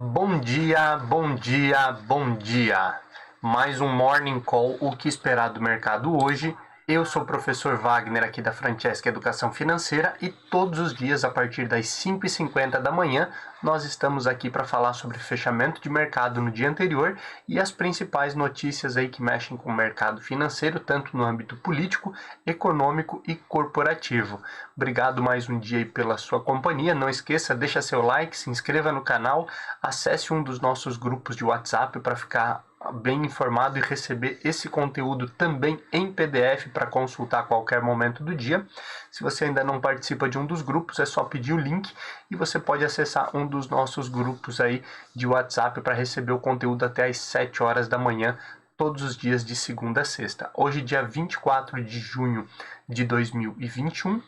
Bom dia, bom dia, bom dia. Mais um Morning Call, o que esperar do mercado hoje. Eu sou o professor Wagner aqui da Francesca Educação Financeira e todos os dias a partir das 5h50 da manhã nós estamos aqui para falar sobre fechamento de mercado no dia anterior e as principais notícias aí que mexem com o mercado financeiro, tanto no âmbito político, econômico e corporativo. Obrigado mais um dia aí pela sua companhia. Não esqueça, deixa seu like, se inscreva no canal, acesse um dos nossos grupos de WhatsApp para ficar bem informado e receber esse conteúdo também em PDF para consultar a qualquer momento do dia. Se você ainda não participa de um dos grupos, é só pedir o link e você pode acessar um dos nossos grupos aí de WhatsApp para receber o conteúdo até às 7 horas da manhã, todos os dias de segunda a sexta. Hoje, dia 24 de junho de 2021,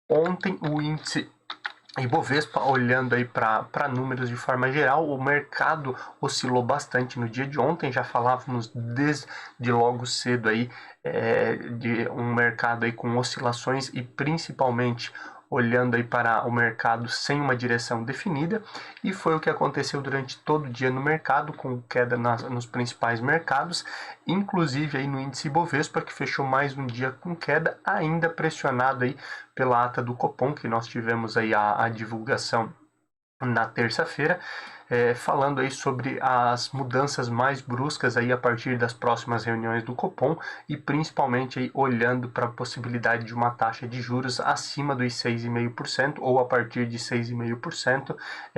ontem o índice Ibovespa, olhando aí para números de forma geral, o mercado oscilou bastante no dia de ontem. Já falávamos desde logo cedo aí de um mercado aí com oscilações e principalmente olhando aí para o mercado sem uma direção definida, e foi o que aconteceu durante todo o dia no mercado, com queda nos principais mercados, inclusive aí no índice Ibovespa, que fechou mais um dia com queda, ainda pressionado aí pela ata do Copom, que nós tivemos aí a divulgação na terça-feira, falando aí sobre as mudanças mais bruscas aí a partir das próximas reuniões do Copom e principalmente aí olhando para a possibilidade de uma taxa de juros acima dos 6,5% ou a partir de 6,5%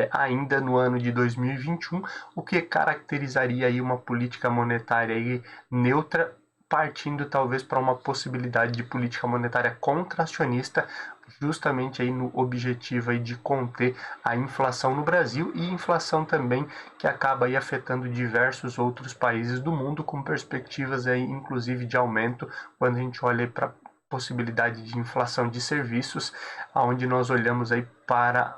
ainda no ano de 2021, o que caracterizaria aí uma política monetária aí neutra, partindo talvez para uma possibilidade de política monetária contracionista, justamente aí no objetivo aí de conter a inflação no Brasil e inflação também que acaba aí afetando diversos outros países do mundo, com perspectivas aí inclusive de aumento quando a gente olha para possibilidade de inflação de serviços, aonde nós olhamos aí para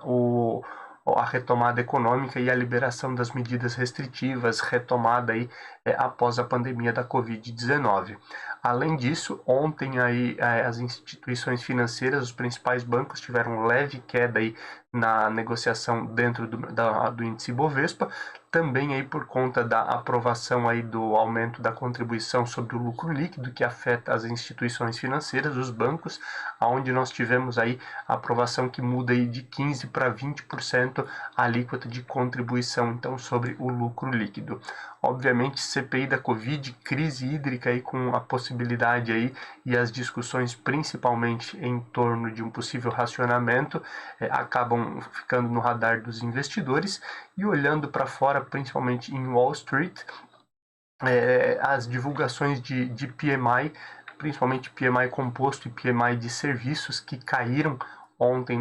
a retomada econômica e a liberação das medidas restritivas, retomada aí após a pandemia da Covid-19. Além disso, ontem aí as instituições financeiras, os principais bancos tiveram leve queda aí na negociação dentro do índice Bovespa, também aí por conta da aprovação aí do aumento da contribuição sobre o lucro líquido, que afeta as instituições financeiras, os bancos, onde nós tivemos aí a aprovação que muda aí de 15% para 20% a alíquota de contribuição, então, sobre o lucro líquido. Obviamente, CPI da Covid, crise hídrica aí com a possibilidade aí e as discussões principalmente em torno de um possível racionamento acabam ficando no radar dos investidores, e olhando para fora, principalmente em Wall Street, as divulgações de PMI, principalmente PMI composto e PMI de serviços, que caíram ontem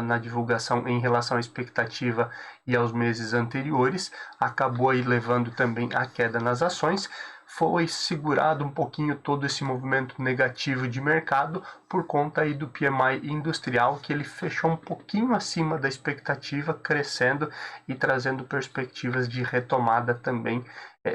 na divulgação em relação à expectativa e aos meses anteriores, acabou aí levando também a queda nas ações. Foi segurado um pouquinho todo esse movimento negativo de mercado por conta aí do PMI industrial, que ele fechou um pouquinho acima da expectativa, crescendo e trazendo perspectivas de retomada também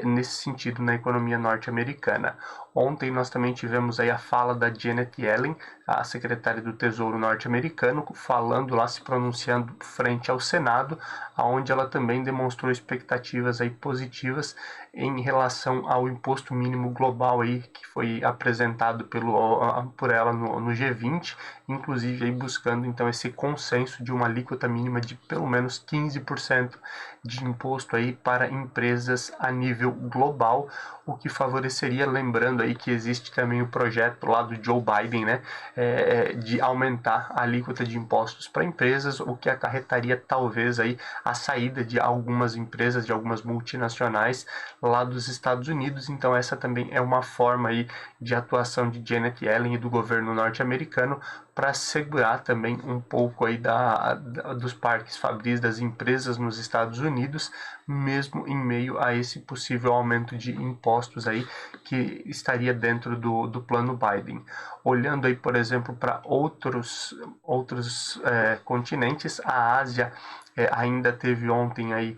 nesse sentido na economia norte-americana. Ontem nós também tivemos aí a fala da Janet Yellen, a secretária do Tesouro norte-americano, falando lá, se pronunciando frente ao Senado, onde ela também demonstrou expectativas aí positivas em relação ao imposto mínimo global aí, que foi apresentado por ela no G20, inclusive aí buscando então esse consenso de uma alíquota mínima de pelo menos 15% de imposto aí para empresas a nível global, o que favoreceria, lembrando aí que existe também o projeto lá do Joe Biden, né, de aumentar a alíquota de impostos para empresas, o que acarretaria talvez aí a saída de algumas empresas, de algumas multinacionais lá dos Estados Unidos. Então essa também é uma forma aí de atuação de Janet Yellen e do governo norte-americano para segurar também um pouco aí dos parques fabris das empresas nos Estados Unidos, mesmo em meio a esse possível aumento de impostos aí que estaria dentro do plano Biden. Olhando aí, por exemplo, para outros continentes, a Ásia ainda teve ontem aí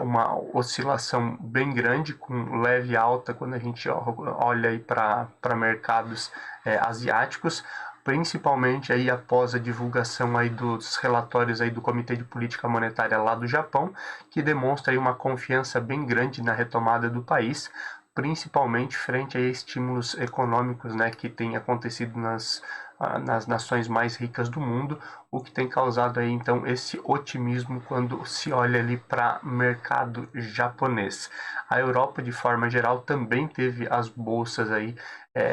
uma oscilação bem grande, com leve alta quando a gente olha aí para mercados asiáticos, principalmente aí após a divulgação aí dos relatórios aí do Comitê de Política Monetária lá do Japão, que demonstra aí uma confiança bem grande na retomada do país, principalmente frente a estímulos econômicos, né, que tem acontecido nas nações mais ricas do mundo, o que tem causado aí então esse otimismo quando se olha ali para o mercado japonês. A Europa, de forma geral, também teve as bolsas aí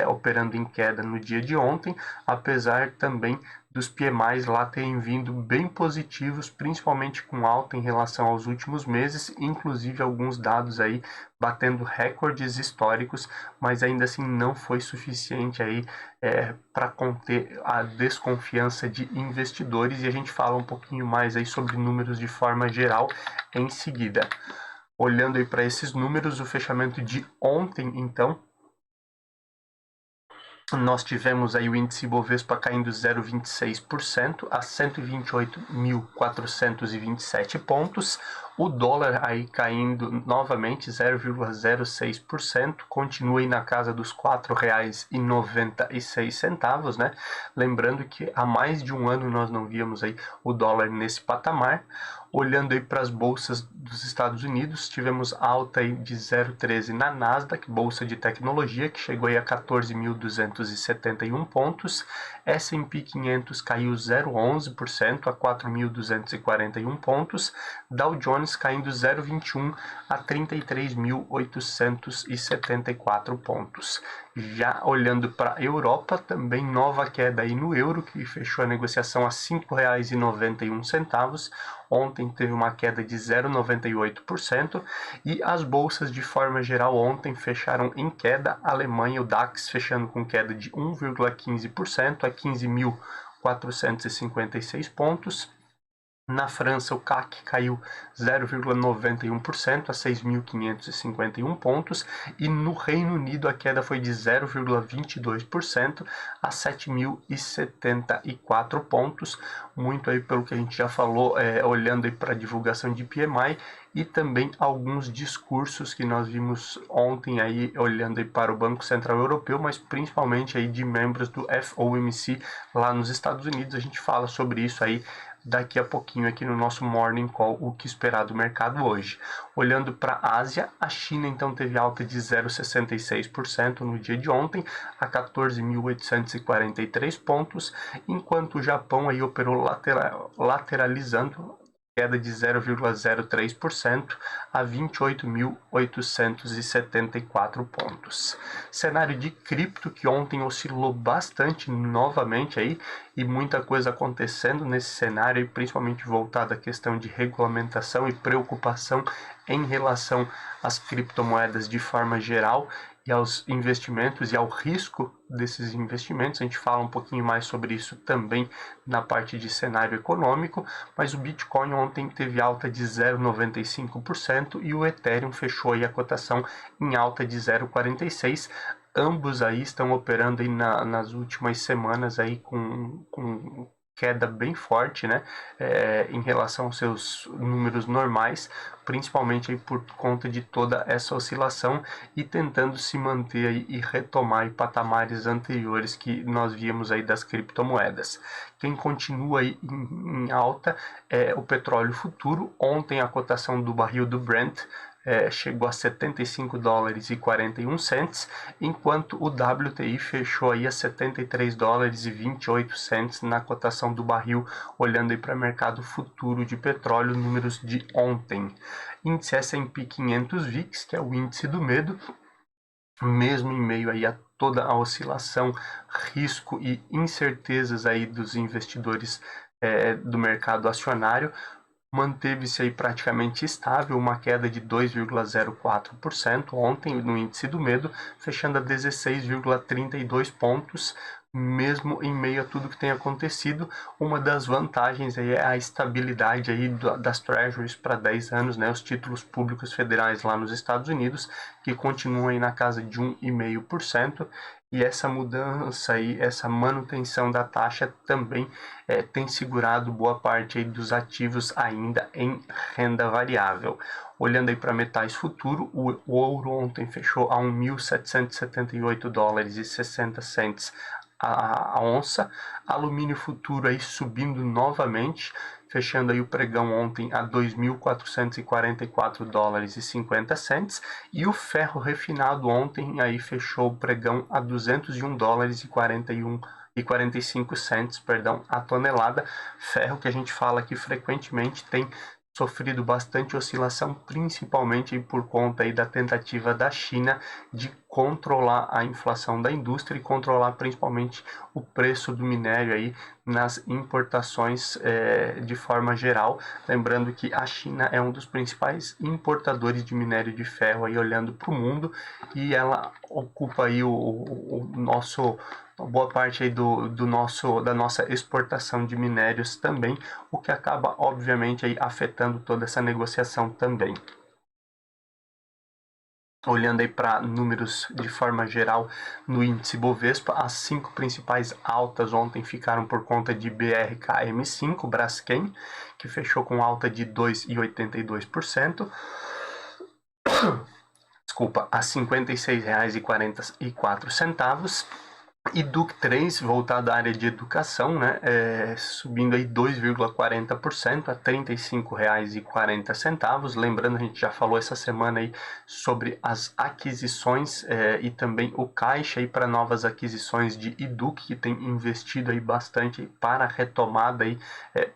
operando em queda no dia de ontem, apesar também dos PMIs lá terem vindo bem positivos, principalmente com alta em relação aos últimos meses, inclusive alguns dados aí batendo recordes históricos, mas ainda assim não foi suficiente aí para conter a desconfiança de investidores, e a gente fala um pouquinho mais aí sobre números de forma geral em seguida. Olhando aí para esses números, o fechamento de ontem, então, nós tivemos aí o índice Bovespa caindo 0,26% a 128.427 pontos. O dólar aí caindo novamente 0,06%, continua aí na casa dos R$ 4,96, né? Lembrando que há mais de um ano nós não víamos aí o dólar nesse patamar. Olhando aí para as bolsas dos Estados Unidos, tivemos alta aí de 0,13 na Nasdaq, bolsa de tecnologia, que chegou aí a 14.271 pontos. S&P 500 caiu 0,11% a 4.241 pontos. Dow Jones caindo 0,21 a 33.874 pontos. Já olhando para a Europa, também nova queda aí no euro, que fechou a negociação a R$ 5,91. Ontem teve uma queda de 0,98%, e as bolsas de forma geral ontem fecharam em queda. A Alemanha, o DAX, fechando com queda de 1,15% a 15.456 pontos. Na França, o CAC caiu 0,91% a 6.551 pontos, e no Reino Unido a queda foi de 0,22% a 7.074 pontos, muito aí pelo que a gente já falou, olhando aí para a divulgação de PMI e também alguns discursos que nós vimos ontem aí, olhando aí para o Banco Central Europeu, mas principalmente aí de membros do FOMC lá nos Estados Unidos. A gente fala sobre isso aí daqui a pouquinho aqui no nosso Morning Call, o que esperar do mercado hoje. Olhando para a Ásia, a China então teve alta de 0,66% no dia de ontem, a 14.843 pontos, enquanto o Japão aí operou lateralizando, queda de 0,03% a 28.874 pontos. Cenário de cripto que ontem oscilou bastante novamente aí, e muita coisa acontecendo nesse cenário, principalmente voltada à questão de regulamentação e preocupação em relação às criptomoedas de forma geral e aos investimentos e ao risco desses investimentos. A gente fala um pouquinho mais sobre isso também na parte de cenário econômico, mas o Bitcoin ontem teve alta de 0,95% e o Ethereum fechou aí a cotação em alta de 0,46%. Ambos aí estão operando aí nas últimas semanas aí com queda bem forte, né, em relação aos seus números normais, principalmente aí por conta de toda essa oscilação e tentando se manter aí e retomar aí patamares anteriores que nós víamos aí das criptomoedas. Quem continua aí em alta é o petróleo futuro. Ontem a cotação do barril do Brent chegou a $73,41, enquanto o WTI fechou aí a $73,28 na cotação do barril, olhando aí para o mercado futuro de petróleo, números de ontem. Índice S&P 500 VIX, que é o índice do medo, mesmo em meio aí a toda a oscilação, risco e incertezas aí dos investidores do mercado acionário, manteve-se aí praticamente estável, uma queda de 2,04% ontem no índice do medo, fechando a 16,32 pontos, mesmo em meio a tudo que tem acontecido. Uma das vantagens aí é a estabilidade aí das Treasuries para 10 anos, né, os títulos públicos federais lá nos Estados Unidos, que continuam aí na casa de 1,5%, e essa mudança aí, essa manutenção da taxa também tem segurado boa parte aí dos ativos ainda em renda variável. Olhando aí para metais futuro, o ouro ontem fechou a $1.778,60 a onça. Alumínio futuro aí subindo novamente, fechando aí o pregão ontem a 2.444 dólares e 50 cents, e o ferro refinado ontem aí fechou o pregão a 201 dólares e 45 cents, perdão, a tonelada. Ferro que a gente fala que frequentemente tem sofrido bastante oscilação, principalmente por conta aí da tentativa da China de controlar a inflação da indústria e controlar principalmente o preço do minério aí nas importações de forma geral. Lembrando que a China é um dos principais importadores de minério de ferro aí olhando para o mundo, e ela ocupa aí o nosso boa parte aí da nossa exportação de minérios também, o que acaba obviamente aí afetando toda essa negociação também. Olhando aí para números de forma geral no índice Bovespa, as 5 principais altas ontem ficaram por conta de BRKM5, Braskem, que fechou com alta de 2,82%. Desculpa, a R$ 56,44. E DUC3, voltado à área de educação, né, subindo aí 2,40% a R$ 35,40. Lembrando, a gente já falou essa semana aí sobre as aquisições e também o caixa aí para novas aquisições de EDUC, que tem investido aí bastante aí para a retomada aí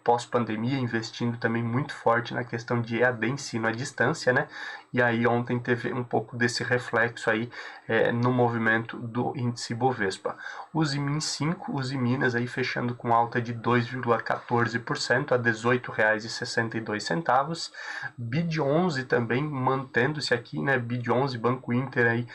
pós-pandemia, investindo também muito forte na questão de EAD, ensino à distância, né? E aí ontem teve um pouco desse reflexo aí no movimento do índice Bovespa. Os IMIN 5, os Minas aí fechando com alta de 2,14% a R$ 18,62. BID11 também mantendo-se aqui, né? BID11, Banco Inter aí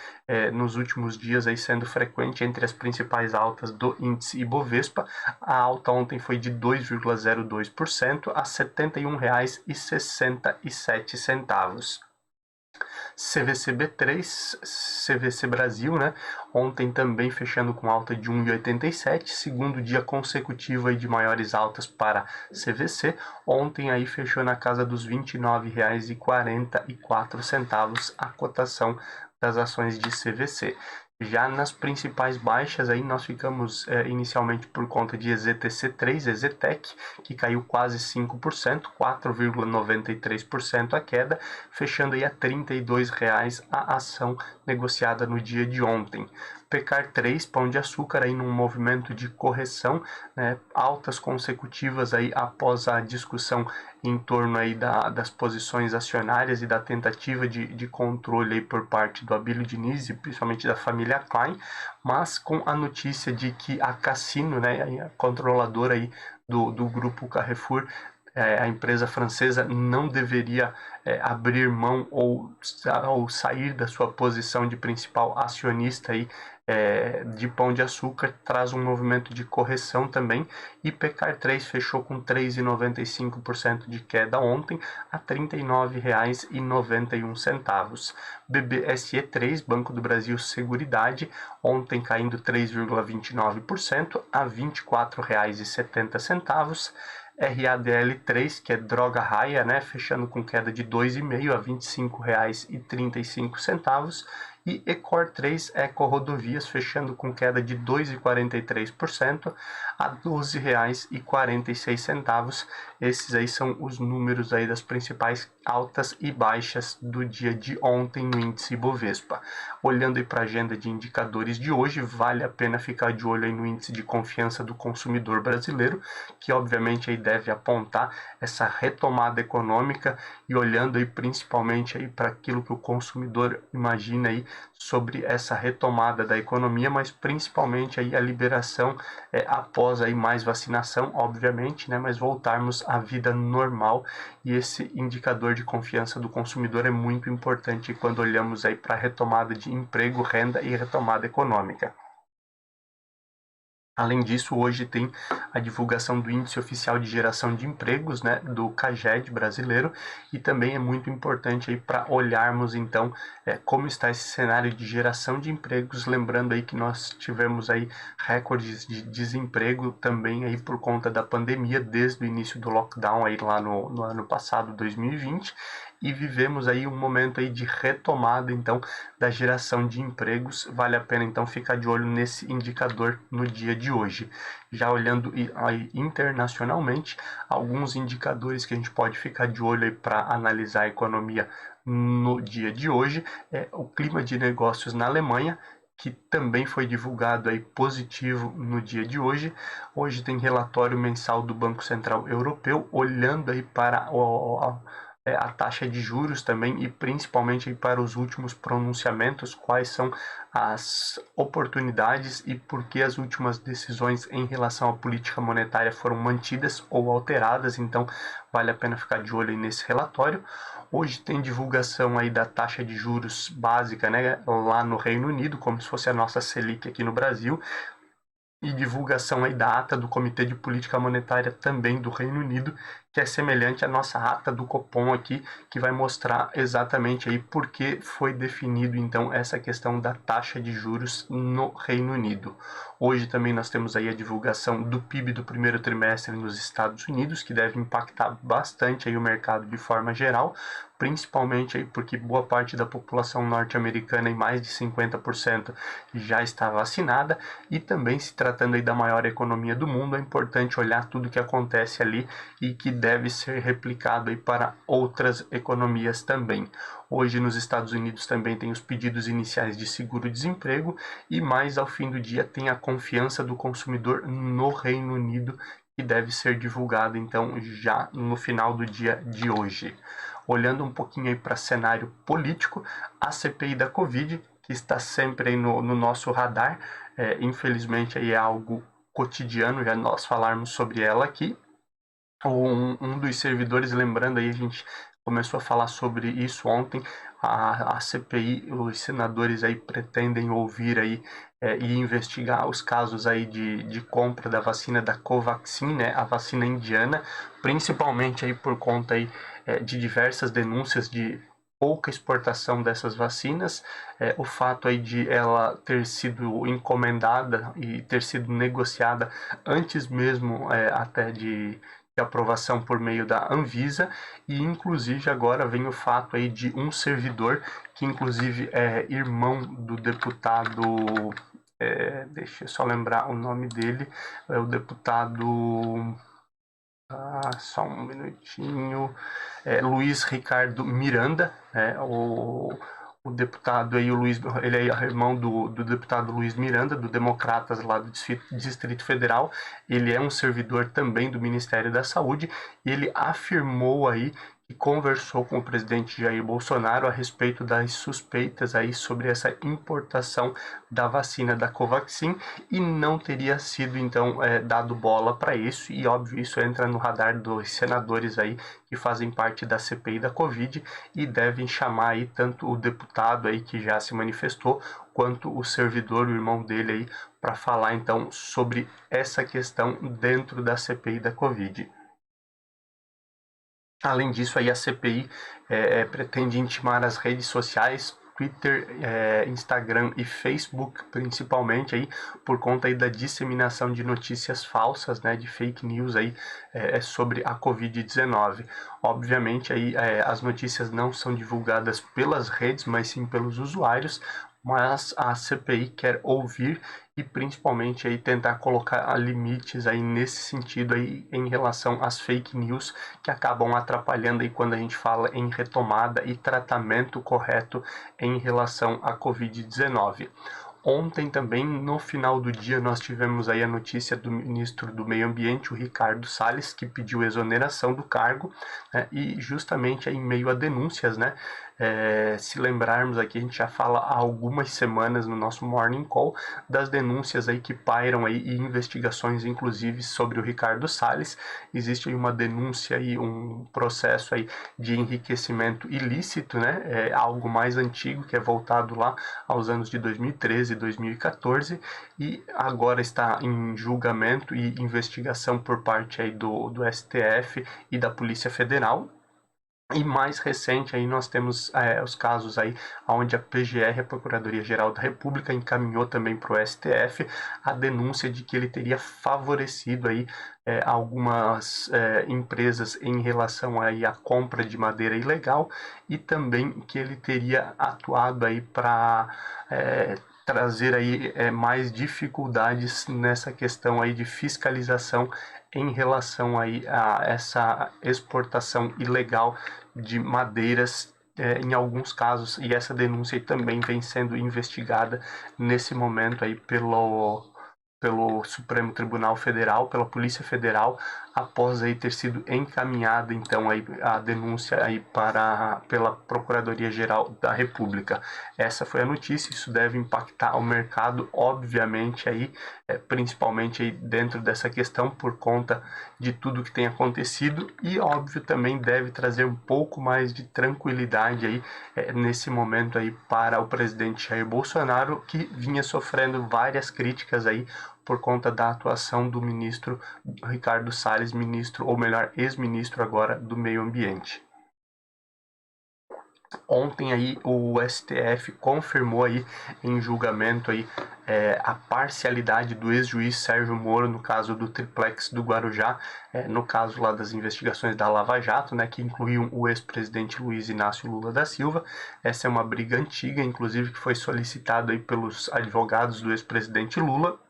nos últimos dias aí sendo frequente entre as principais altas do índice Ibovespa. A alta ontem foi de 2,02% a R$ 71,67. CVC-B3, CVC Brasil, né? Ontem também fechando com alta de 1,87, segundo dia consecutivo aí de maiores altas para CVC. Ontem aí fechou na casa dos R$ 29,44 a cotação das ações de CVC. Já nas principais baixas aí nós ficamos inicialmente por conta de EZTC3, EZTEC, que caiu quase 5%, 4,93% a queda, fechando aí a R$ 32,00 a ação negociada no dia de ontem. Pecar 3, Pão de Açúcar, aí num movimento de correção, né, altas consecutivas aí após a discussão em torno aí das posições acionárias e da tentativa de controle aí por parte do Abílio Diniz e principalmente da família Klein, mas com a notícia de que a Cassino, né, a controladora aí do grupo Carrefour, a empresa francesa, não deveria abrir mão ou sair da sua posição de principal acionista aí, de Pão de Açúcar, traz um movimento de correção também, e Pecar 3 fechou com 3,95% de queda ontem a R$ 39,91. BBSE3, Banco do Brasil Seguridade, ontem caindo 3,29% a R$ 24,70. RADL3, que é droga raia, né, fechando com queda de 2,5% a R$ 25,35. E Ecor 3, Eco Rodovias, fechando com queda de 2,43% a R$ 12,46. Esses aí são os números aí das principais altas e baixas do dia de ontem no índice Bovespa. Olhando aí para a agenda de indicadores de hoje, vale a pena ficar de olho aí no índice de confiança do consumidor brasileiro, que obviamente aí deve apontar essa retomada econômica, e olhando aí principalmente aí para aquilo que o consumidor imagina aí sobre essa retomada da economia, mas principalmente aí a liberação após aí mais vacinação, obviamente, né, mas voltarmos à vida normal. E esse indicador de confiança do consumidor é muito importante quando olhamos aí para a retomada de emprego, renda e retomada econômica. Além disso, hoje tem a divulgação do Índice Oficial de Geração de Empregos, né, do CAGED brasileiro, e também é muito importante aí para olharmos então como está esse cenário de geração de empregos, lembrando aí que nós tivemos aí recordes de desemprego também aí por conta da pandemia desde o início do lockdown aí lá no ano passado, 2020, e vivemos aí um momento aí de retomada então da geração de empregos. Vale a pena então ficar de olho nesse indicador no dia de de hoje. Já olhando aí internacionalmente, alguns indicadores que a gente pode ficar de olho para analisar a economia no dia de hoje é o clima de negócios na Alemanha, que também foi divulgado aí positivo no dia de hoje. Hoje tem relatório mensal do Banco Central Europeu, olhando aí para a taxa de juros também e principalmente aí para os últimos pronunciamentos, quais são as oportunidades e por que as últimas decisões em relação à política monetária foram mantidas ou alteradas. Então vale a pena ficar de olho aí nesse relatório. Hoje tem divulgação aí da taxa de juros básica, né, lá no Reino Unido, como se fosse a nossa Selic aqui no Brasil, e divulgação aí da ata do Comitê de Política Monetária também do Reino Unido, que é semelhante à nossa ata do Copom aqui, que vai mostrar exatamente aí por que foi definido então essa questão da taxa de juros no Reino Unido. Hoje também nós temos aí a divulgação do PIB do primeiro trimestre nos Estados Unidos, que deve impactar bastante aí o mercado de forma geral, principalmente aí porque boa parte da população norte-americana, em mais de 50%, já está vacinada, e também se tratando aí da maior economia do mundo, é importante olhar tudo que acontece ali e que deve ser replicado aí para outras economias também. Hoje nos Estados Unidos também tem os pedidos iniciais de seguro-desemprego e mais ao fim do dia tem a confiança do consumidor no Reino Unido, que deve ser divulgado então já no final do dia de hoje. Olhando um pouquinho aí para cenário político, a CPI da Covid, que está sempre aí no nosso radar, infelizmente aí é algo cotidiano já nós falarmos sobre ela aqui. Um dos servidores, lembrando aí, a gente começou a falar sobre isso ontem, a CPI, os senadores aí pretendem ouvir aí e investigar os casos aí de compra da vacina da Covaxin, né, a vacina indiana, principalmente aí por conta aí de diversas denúncias de pouca exportação dessas vacinas, o fato aí de ela ter sido encomendada e ter sido negociada antes mesmo até de aprovação por meio da Anvisa, e inclusive agora vem o fato aí de um servidor que inclusive é irmão do deputado, deixa eu só lembrar o nome dele, é o deputado, só um minutinho, Luiz Ricardo Miranda, o deputado aí, o Luiz, ele é irmão do deputado Luiz Miranda, do Democratas lá do Distrito Federal. Ele é um servidor também do Ministério da Saúde e ele afirmou aí que conversou com o presidente Jair Bolsonaro a respeito das suspeitas aí sobre essa importação da vacina da Covaxin e não teria sido então dado bola para isso, e óbvio isso entra no radar dos senadores aí que fazem parte da CPI da Covid e devem chamar aí tanto o deputado aí que já se manifestou quanto o servidor, o irmão dele aí, para falar então sobre essa questão dentro da CPI da Covid. Além disso, aí a CPI pretende intimar as redes sociais, Twitter, Instagram e Facebook, principalmente aí por conta aí da disseminação de notícias falsas, né, de fake news aí sobre a Covid-19. Obviamente aí as notícias não são divulgadas pelas redes, mas sim pelos usuários, mas a CPI quer ouvir e principalmente aí tentar colocar limites aí nesse sentido aí em relação às fake news que acabam atrapalhando aí quando a gente fala em retomada e tratamento correto em relação à Covid-19. Ontem também, no final do dia, nós tivemos aí a notícia do ministro do Meio Ambiente, o Ricardo Salles, que pediu exoneração do cargo, né, e justamente aí em meio a denúncias, né, se lembrarmos aqui, a gente já fala há algumas semanas no nosso Morning Call das denúncias aí que pairam aí e investigações inclusive sobre o Ricardo Salles. Existe aí uma denúncia e um processo aí de enriquecimento ilícito, né, algo mais antigo que é voltado lá aos anos de 2013 e 2014 e agora está em julgamento e investigação por parte aí do STF e da Polícia Federal. E mais recente aí nós temos os casos aí onde a PGR, a Procuradoria-Geral da República, encaminhou também para o STF a denúncia de que ele teria favorecido aí algumas empresas em relação aí à compra de madeira ilegal e também que ele teria atuado aí para trazer aí mais dificuldades nessa questão aí de fiscalização em relação aí a essa exportação ilegal de madeiras em alguns casos, e essa denúncia aí também vem sendo investigada nesse momento aí pelo Supremo Tribunal Federal, pela Polícia Federal, após aí ter sido encaminhada então aí a denúncia aí pela Procuradoria-Geral da República. Essa foi a notícia. Isso deve impactar o mercado, obviamente aí, principalmente aí dentro dessa questão por conta de tudo que tem acontecido, e óbvio também deve trazer um pouco mais de tranquilidade aí nesse momento aí para o presidente Jair Bolsonaro, que vinha sofrendo várias críticas aí por conta da atuação do ministro Ricardo Salles, ministro, ou melhor, ex-ministro agora do Meio Ambiente. Ontem aí o STF confirmou aí em julgamento aí a parcialidade do ex-juiz Sérgio Moro no caso do triplex do Guarujá, no caso lá das investigações da Lava Jato, né, que incluíam o ex-presidente Luiz Inácio Lula da Silva. Essa é uma briga antiga, inclusive, que foi solicitada aí pelos advogados do ex-presidente Lula,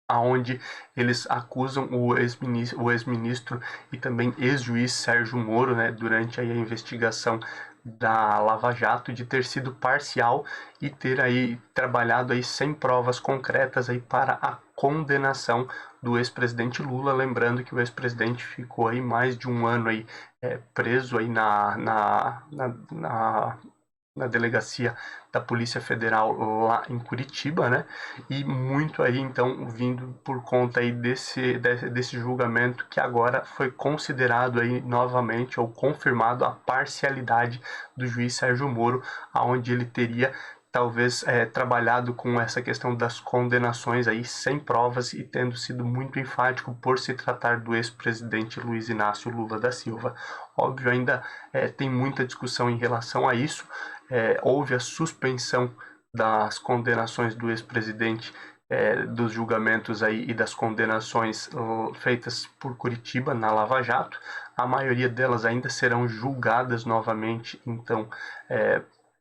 aonde eles acusam o ex-ministro e também ex-juiz Sérgio Moro, né, durante aí a investigação da Lava Jato, de ter sido parcial e ter aí trabalhado aí sem provas concretas aí para a condenação do ex-presidente Lula. Lembrando que o ex-presidente ficou aí mais de um ano aí preso aí na delegacia da Polícia Federal lá em Curitiba, né? E muito aí então vindo por conta aí desse julgamento, que agora foi considerado aí novamente ou confirmado a parcialidade do juiz Sérgio Moro, aonde ele teria talvez trabalhado com essa questão das condenações aí sem provas, e tendo sido muito enfático por se tratar do ex-presidente Luiz Inácio Lula da Silva. Óbvio, ainda tem muita discussão em relação a isso. Houve a suspensão das condenações do ex-presidente, dos julgamentos aí e das condenações feitas por Curitiba na Lava Jato. A maioria delas ainda serão julgadas novamente, então,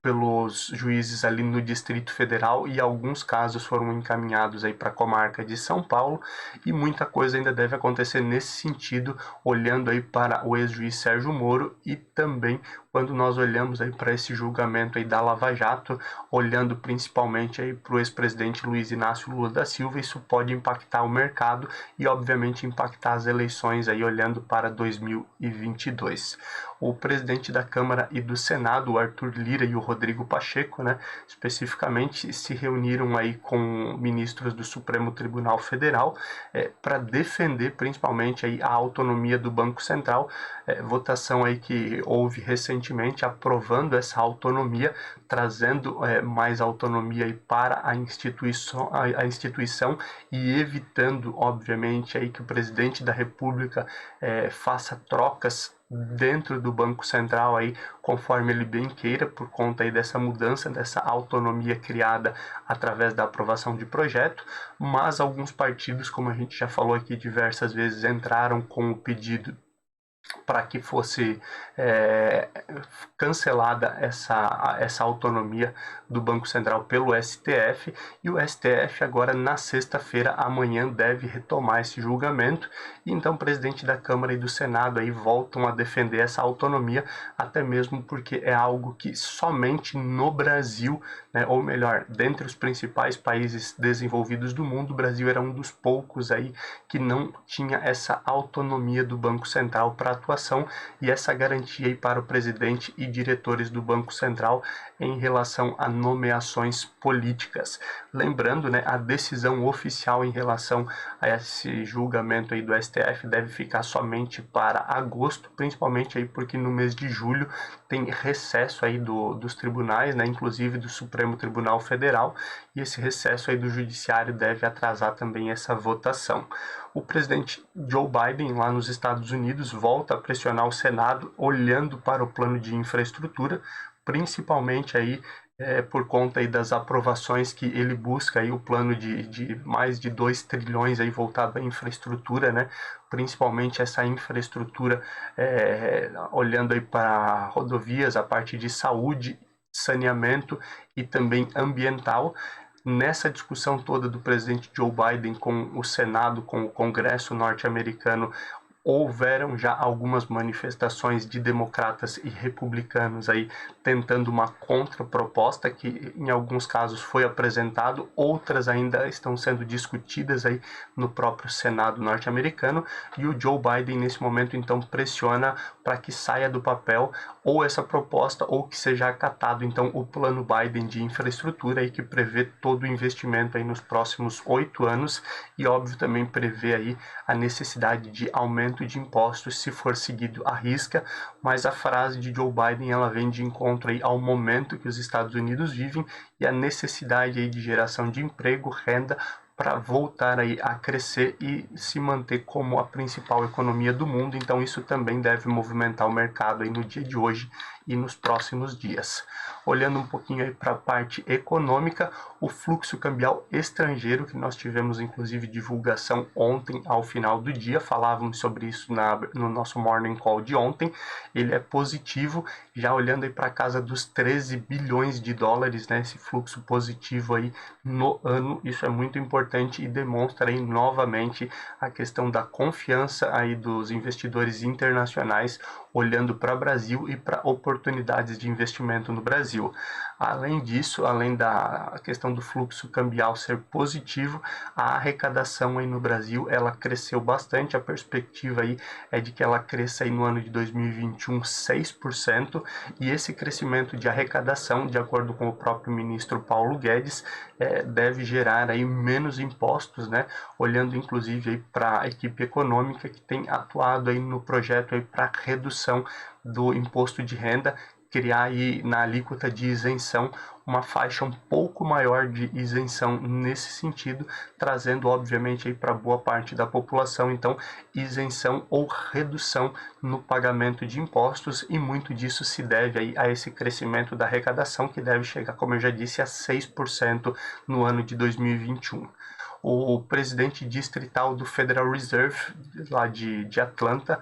pelos juízes ali no Distrito Federal, e alguns casos foram encaminhados aí para a comarca de São Paulo, e muita coisa ainda deve acontecer nesse sentido, olhando aí para o ex-juiz Sérgio Moro, e também quando nós olhamos aí para esse julgamento aí da Lava Jato, olhando principalmente aí para o ex-presidente Luiz Inácio Lula da Silva. Isso pode impactar o mercado e obviamente impactar as eleições aí olhando para 2022. O presidente da Câmara e do Senado, o Arthur Lira, e o Rodrigo Pacheco, né, especificamente, se reuniram aí com ministros do Supremo Tribunal Federal para defender principalmente aí a autonomia do Banco Central, votação aí que houve recentemente aprovando essa autonomia, trazendo mais autonomia aí para a instituição, e evitando, obviamente, aí que o presidente da República faça trocas dentro do Banco Central aí, conforme ele bem queira, por conta aí dessa mudança, dessa autonomia criada através da aprovação de projeto. Mas alguns partidos, como a gente já falou aqui diversas vezes, entraram com o pedido para que fosse cancelada essa autonomia do Banco Central pelo STF, e o STF agora na sexta-feira, amanhã, deve retomar esse julgamento, e então o presidente da Câmara e do Senado aí voltam a defender essa autonomia, até mesmo porque é algo que somente no Brasil, né, ou melhor, dentre os principais países desenvolvidos do mundo, o Brasil era um dos poucos aí que não tinha essa autonomia do Banco Central para atuação, e essa garantia aí para o presidente e diretores do Banco Central em relação a nomeações políticas. Lembrando, né, a decisão oficial em relação a esse julgamento aí do STF deve ficar somente para agosto, principalmente aí porque no mês de julho tem recesso aí dos tribunais, né, inclusive do Supremo Tribunal Federal, e esse recesso aí do Judiciário deve atrasar também essa votação. O presidente Joe Biden, lá nos Estados Unidos, volta a pressionar o Senado, olhando para o plano de infraestrutura, principalmente aí por conta aí das aprovações que ele busca, aí o plano de mais de 2 trilhões aí voltado à infraestrutura, né? Principalmente essa infraestrutura olhando aí para rodovias, a parte de saúde, saneamento e também ambiental. nessa discussão toda do presidente Joe Biden com o Senado, com o Congresso norte-americano, houveram já algumas manifestações de democratas e republicanos aí tentando uma contraproposta que em alguns casos foi apresentado, outras ainda estão sendo discutidas aí no próprio Senado norte-americano, e o Joe Biden nesse momento então pressiona para que saia do papel ou essa proposta ou que seja acatado então o plano Biden de infraestrutura aí que prevê todo o investimento aí nos próximos 8 anos e óbvio também prevê aí a necessidade de aumento de impostos se for seguido à risca, mas a frase de Joe Biden ela vem de encontro aí ao momento que os Estados Unidos vivem e a necessidade aí de geração de emprego, renda para voltar aí a crescer e se manter como a principal economia do mundo. Então isso também deve movimentar o mercado aí no dia de hoje e nos próximos dias. Olhando um pouquinho aí para a parte econômica, o fluxo cambial estrangeiro, que nós tivemos inclusive divulgação ontem ao final do dia, falávamos sobre isso no nosso Morning Call de ontem, ele é positivo, já olhando aí para casa dos 13 bilhões de dólares, né, esse fluxo positivo aí no ano, isso é muito importante e demonstra aí novamente a questão da confiança aí dos investidores internacionais olhando para o Brasil e para oportunidades de investimento no Brasil. Além disso, além da questão do fluxo cambial ser positivo, a arrecadação aí no Brasil ela cresceu bastante, a perspectiva aí é de que ela cresça aí no ano de 2021 6%, e esse crescimento de arrecadação, de acordo com o próprio ministro Paulo Guedes, deve gerar aí menos impostos, né? Olhando inclusive aí para a equipe econômica que tem atuado aí no projeto aí para redução do imposto de renda, criar aí na alíquota de isenção uma faixa um pouco maior de isenção nesse sentido, trazendo obviamente aí para boa parte da população então isenção ou redução no pagamento de impostos, e muito disso se deve aí a esse crescimento da arrecadação que deve chegar, como eu já disse, a 6% no ano de 2021. O presidente distrital do Federal Reserve lá de Atlanta,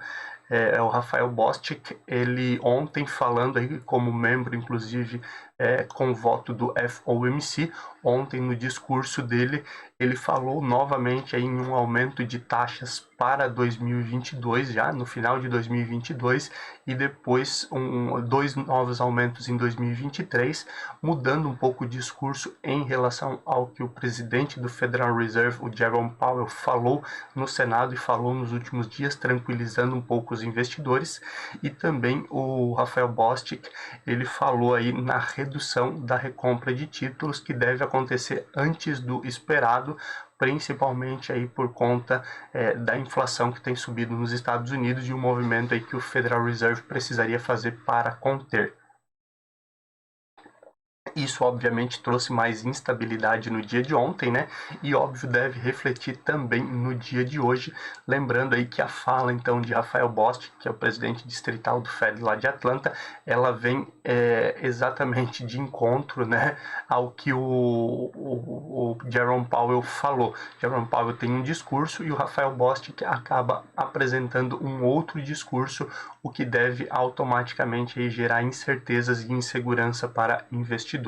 o Rafael Bostic, ele ontem falando aí como membro, inclusive, com o voto do FOMC, ontem no discurso dele, ele falou novamente aí em um aumento de taxas para 2022, já no final de 2022, e depois dois novos aumentos em 2023, mudando um pouco o discurso em relação ao que o presidente do Federal Reserve, o Jerome Powell, falou no Senado e falou nos últimos dias, tranquilizando um pouco os investidores. E também o Rafael Bostic, ele falou aí na redução da recompra de títulos que deve acontecer antes do esperado, principalmente aí por conta da inflação que tem subido nos Estados Unidos e o movimento aí que o Federal Reserve precisaria fazer para conter. Isso obviamente trouxe mais instabilidade no dia de ontem, né? E óbvio deve refletir também no dia de hoje, lembrando aí que a fala então de Rafael Bostic, que é o presidente distrital do Fed lá de Atlanta, ela vem exatamente de encontro, né, ao que o Jerome Powell falou. Jerome Powell tem um discurso e o Rafael Bostic acaba apresentando um outro discurso, o que deve automaticamente aí gerar incertezas e insegurança para investidores.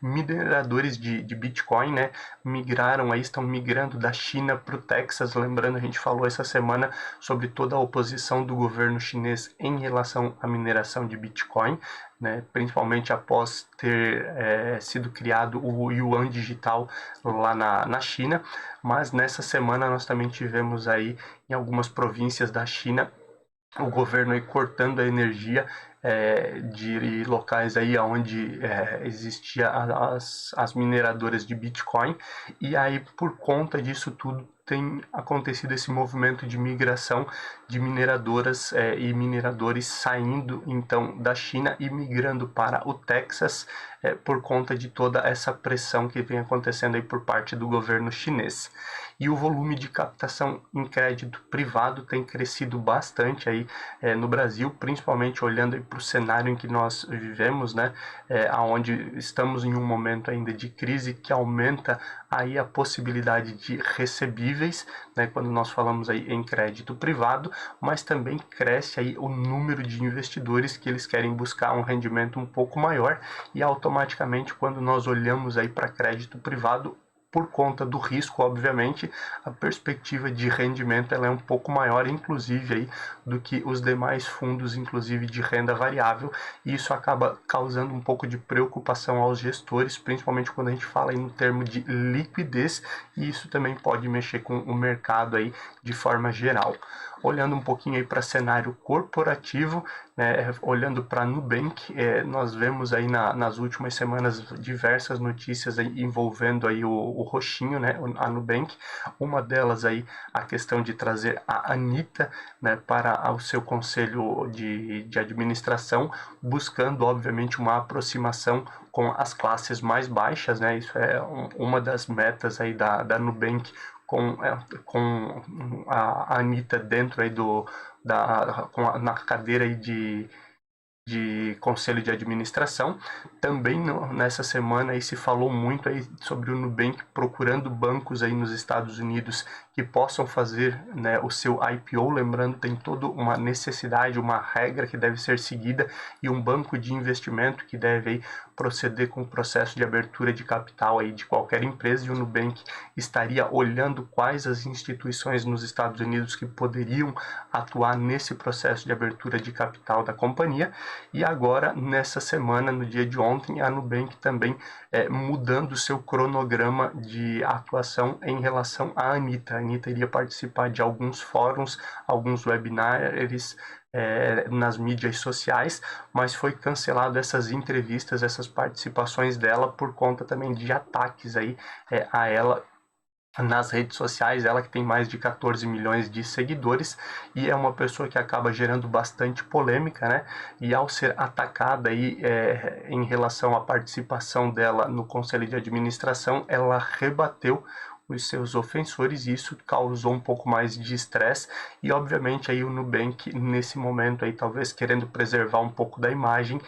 Mineradores de Bitcoin, né, estão migrando da China para o Texas. Lembrando, a gente falou essa semana sobre toda a oposição do governo chinês em relação à mineração de Bitcoin, né, principalmente após ter sido criado o Yuan digital lá na China. Mas nessa semana nós também tivemos aí em algumas províncias da China o governo aí cortando a energia de locais aí onde existia as mineradoras de Bitcoin, e aí por conta disso tudo tem acontecido esse movimento de migração de mineradoras e mineradores saindo então da China e migrando para o Texas por conta de toda essa pressão que vem acontecendo aí por parte do governo chinês. E o volume de captação em crédito privado tem crescido bastante aí no Brasil, principalmente olhando para para o cenário em que nós vivemos, né, onde estamos em um momento ainda de crise que aumenta aí a possibilidade de recebíveis, né, quando nós falamos aí em crédito privado, mas também cresce aí o número de investidores que eles querem buscar um rendimento um pouco maior e automaticamente quando nós olhamos aí para crédito privado, por conta do risco, obviamente, a perspectiva de rendimento ela é um pouco maior, inclusive, aí, do que os demais fundos, inclusive de renda variável, e isso acaba causando um pouco de preocupação aos gestores, principalmente quando a gente fala aí no termo de liquidez, e isso também pode mexer com o mercado aí de forma geral. Olhando um pouquinho aí para cenário corporativo, né, olhando para a Nubank, nós vemos aí nas últimas semanas diversas notícias aí envolvendo aí o roxinho, né, a Nubank. Uma delas aí a questão de trazer a Anitta, né, para o seu conselho de administração, buscando obviamente uma aproximação com as classes mais baixas, né? Isso é uma das metas aí da Nubank com a Anitta dentro aí na cadeira aí de conselho de administração. Também nessa semana aí se falou muito aí sobre o Nubank procurando bancos aí nos Estados Unidos que possam fazer, né, o seu IPO. Lembrando, tem toda uma necessidade, uma regra que deve ser seguida e um banco de investimento que deve aí proceder com o processo de abertura de capital aí de qualquer empresa, e o Nubank estaria olhando quais as instituições nos Estados Unidos que poderiam atuar nesse processo de abertura de capital da companhia. E agora, nessa semana, no dia de ontem, a Nubank também mudando o seu cronograma de atuação em relação à Anitta. A Anitta iria participar de alguns fóruns, alguns webinars, nas mídias sociais, mas foi cancelado essas entrevistas, essas participações dela por conta também de ataques aí a ela nas redes sociais. Ela que tem mais de 14 milhões de seguidores e é uma pessoa que acaba gerando bastante polêmica, né? E ao ser atacada aí em relação à participação dela no conselho de administração, ela rebateu os seus ofensores, e isso causou um pouco mais de estresse, e obviamente aí o Nubank nesse momento aí talvez querendo preservar um pouco da imagem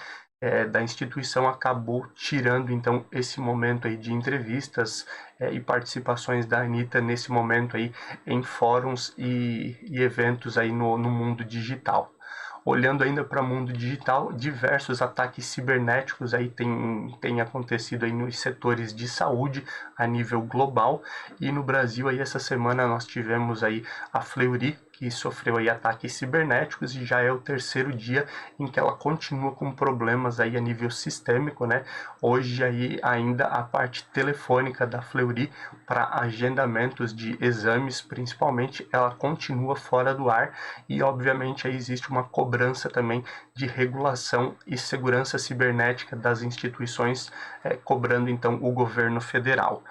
da instituição, acabou tirando então esse momento aí de entrevistas e participações da Anitta nesse momento aí em fóruns e eventos aí no mundo digital. Olhando ainda para o mundo digital, diversos ataques cibernéticos aí têm acontecido aí nos setores de saúde a nível global, e no Brasil aí essa semana nós tivemos aí a Fleury, que sofreu aí ataques cibernéticos, e já é o terceiro dia em que ela continua com problemas aí a nível sistêmico, né? Hoje aí ainda a parte telefônica da Fleury para agendamentos de exames, principalmente, ela continua fora do ar, e obviamente aí existe uma cobrança também de regulação e segurança cibernética das instituições, cobrando então o governo federal.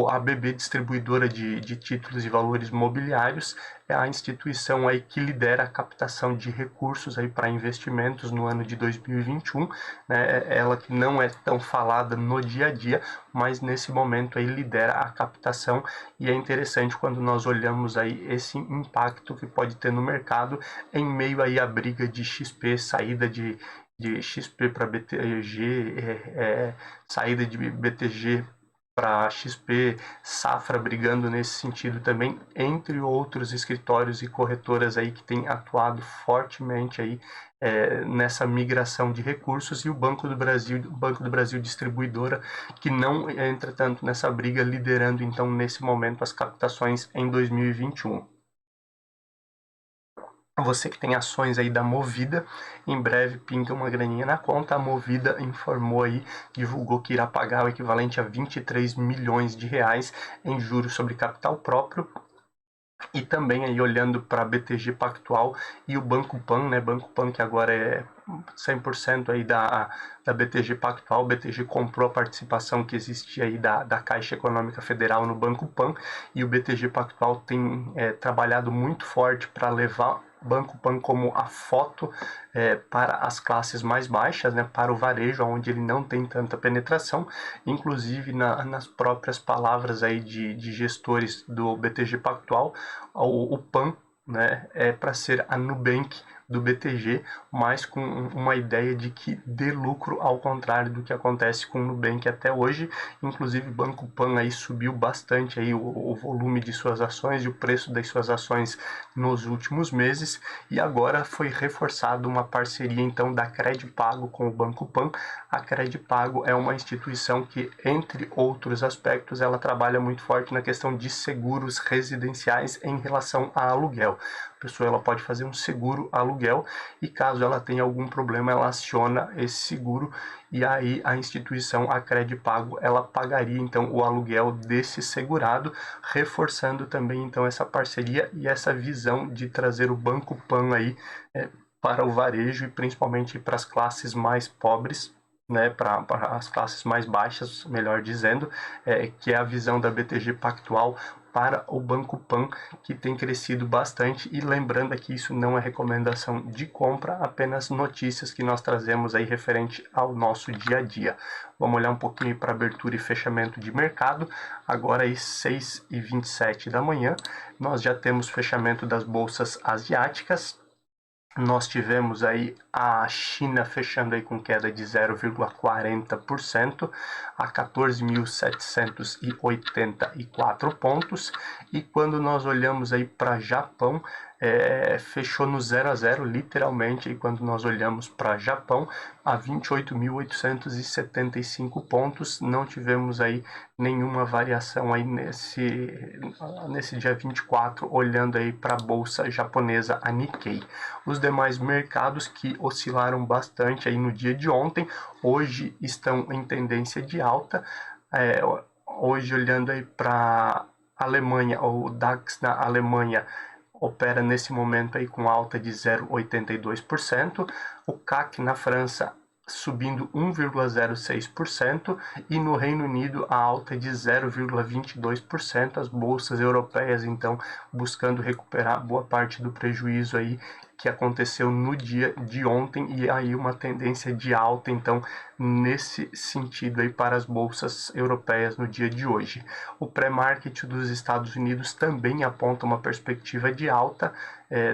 A BB Distribuidora de Títulos e Valores Mobiliários é a instituição aí que lidera a captação de recursos aí para investimentos no ano de 2021, né? Ela que não é tão falada no dia a dia, mas nesse momento aí lidera a captação, e é interessante quando nós olhamos aí esse impacto que pode ter no mercado em meio aí à briga de XP, saída de XP para BTG, saída de BTG para XP, Safra brigando nesse sentido também, entre outros escritórios e corretoras aí que têm atuado fortemente aí nessa migração de recursos, e o Banco do Brasil Distribuidora, que não entra tanto nessa briga, liderando então nesse momento as captações em 2021. Você que tem ações aí da Movida, em breve pinta uma graninha na conta. A Movida informou aí, divulgou que irá pagar o equivalente a 23 milhões de reais em juros sobre capital próprio. E também aí olhando para a BTG Pactual e o Banco Pan, né? Banco Pan que agora é 100% aí da BTG Pactual. O BTG comprou a participação que existia aí da Caixa Econômica Federal no Banco Pan, e o BTG Pactual tem trabalhado muito forte para levar Banco Pan como a foto para as classes mais baixas, né, para o varejo, onde ele não tem tanta penetração. Inclusive nas próprias palavras aí de gestores do BTG Pactual, o Pan, né, é para ser a Nubank do BTG, mas com uma ideia de que dê lucro, ao contrário do que acontece com o Nubank até hoje. Inclusive, Banco Pan aí subiu bastante aí o volume de suas ações e o preço das suas ações nos últimos meses, e agora foi reforçada uma parceria então da Credipago com o Banco Pan. A Credipago é uma instituição que, entre outros aspectos, ela trabalha muito forte na questão de seguros residenciais em relação a aluguel. A pessoa ela pode fazer um seguro aluguel e, caso ela tenha algum problema, ela aciona esse seguro, e aí a instituição, a Credipago, ela pagaria então o aluguel desse segurado, reforçando também então essa parceria e essa visão de trazer o Banco Pan aí para o varejo, e principalmente para as classes mais pobres, né, para as classes mais baixas, melhor dizendo, que é a visão da BTG Pactual para o Banco Pan, que tem crescido bastante. E lembrando aqui, isso não é recomendação de compra, apenas notícias que nós trazemos aí referente ao nosso dia a dia. Vamos olhar um pouquinho para abertura e fechamento de mercado. Agora às 6h27 da manhã, nós já temos fechamento das bolsas asiáticas. Nós tivemos aí a China fechando aí com queda de 0,40% a 14.784 pontos. E quando nós olhamos aí para Japão, fechou no 0 a 0 literalmente, e quando nós olhamos para Japão, a 28.875 pontos. Não tivemos aí nenhuma variação aí nesse dia 24, olhando aí para a bolsa japonesa, a Nikkei. Os demais mercados que oscilaram bastante aí no dia de ontem, hoje estão em tendência de alta. Hoje, olhando aí para Alemanha, o DAX na Alemanha opera nesse momento aí com alta de 0,82%, o CAC na França subindo 1,06%, e no Reino Unido a alta de 0,22%. As bolsas europeias então buscando recuperar boa parte do prejuízo aí que aconteceu no dia de ontem, e aí uma tendência de alta então nesse sentido aí para as bolsas europeias no dia de hoje. O pré-market dos Estados Unidos também aponta uma perspectiva de alta,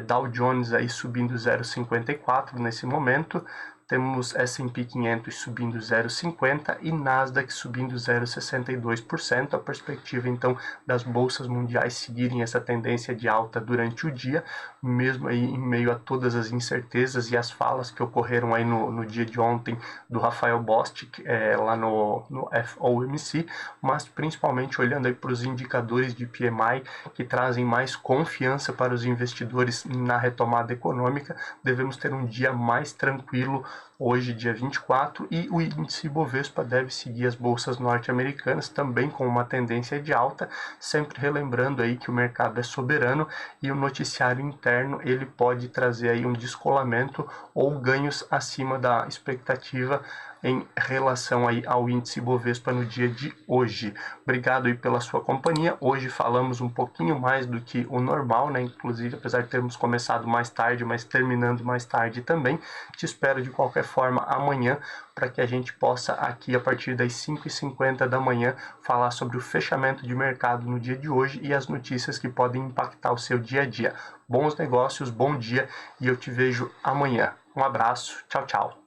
Dow Jones aí subindo 0,54 nesse momento. Temos S&P 500 subindo 0,50 e Nasdaq subindo 0,62%. A perspectiva então das bolsas mundiais seguirem essa tendência de alta durante o dia, mesmo aí em meio a todas as incertezas e as falas que ocorreram aí no dia de ontem do Rafael Bostic lá no FOMC, mas principalmente olhando aí para os indicadores de PMI que trazem mais confiança para os investidores na retomada econômica. Devemos ter um dia mais tranquilo hoje, dia 24, e o índice Bovespa deve seguir as bolsas norte-americanas também com uma tendência de alta, sempre relembrando aí que o mercado é soberano e o noticiário interno ele pode trazer aí um descolamento ou ganhos acima da expectativa em relação aí ao índice Bovespa no dia de hoje. Obrigado aí pela sua companhia. Hoje falamos um pouquinho mais do que o normal, né? Inclusive, apesar de termos começado mais tarde, mas terminando mais tarde também. Te espero de qualquer forma amanhã, para que a gente possa aqui a partir das 5h50 da manhã falar sobre o fechamento de mercado no dia de hoje e as notícias que podem impactar o seu dia a dia. Bons negócios, bom dia, e eu te vejo amanhã. Um abraço, tchau, tchau.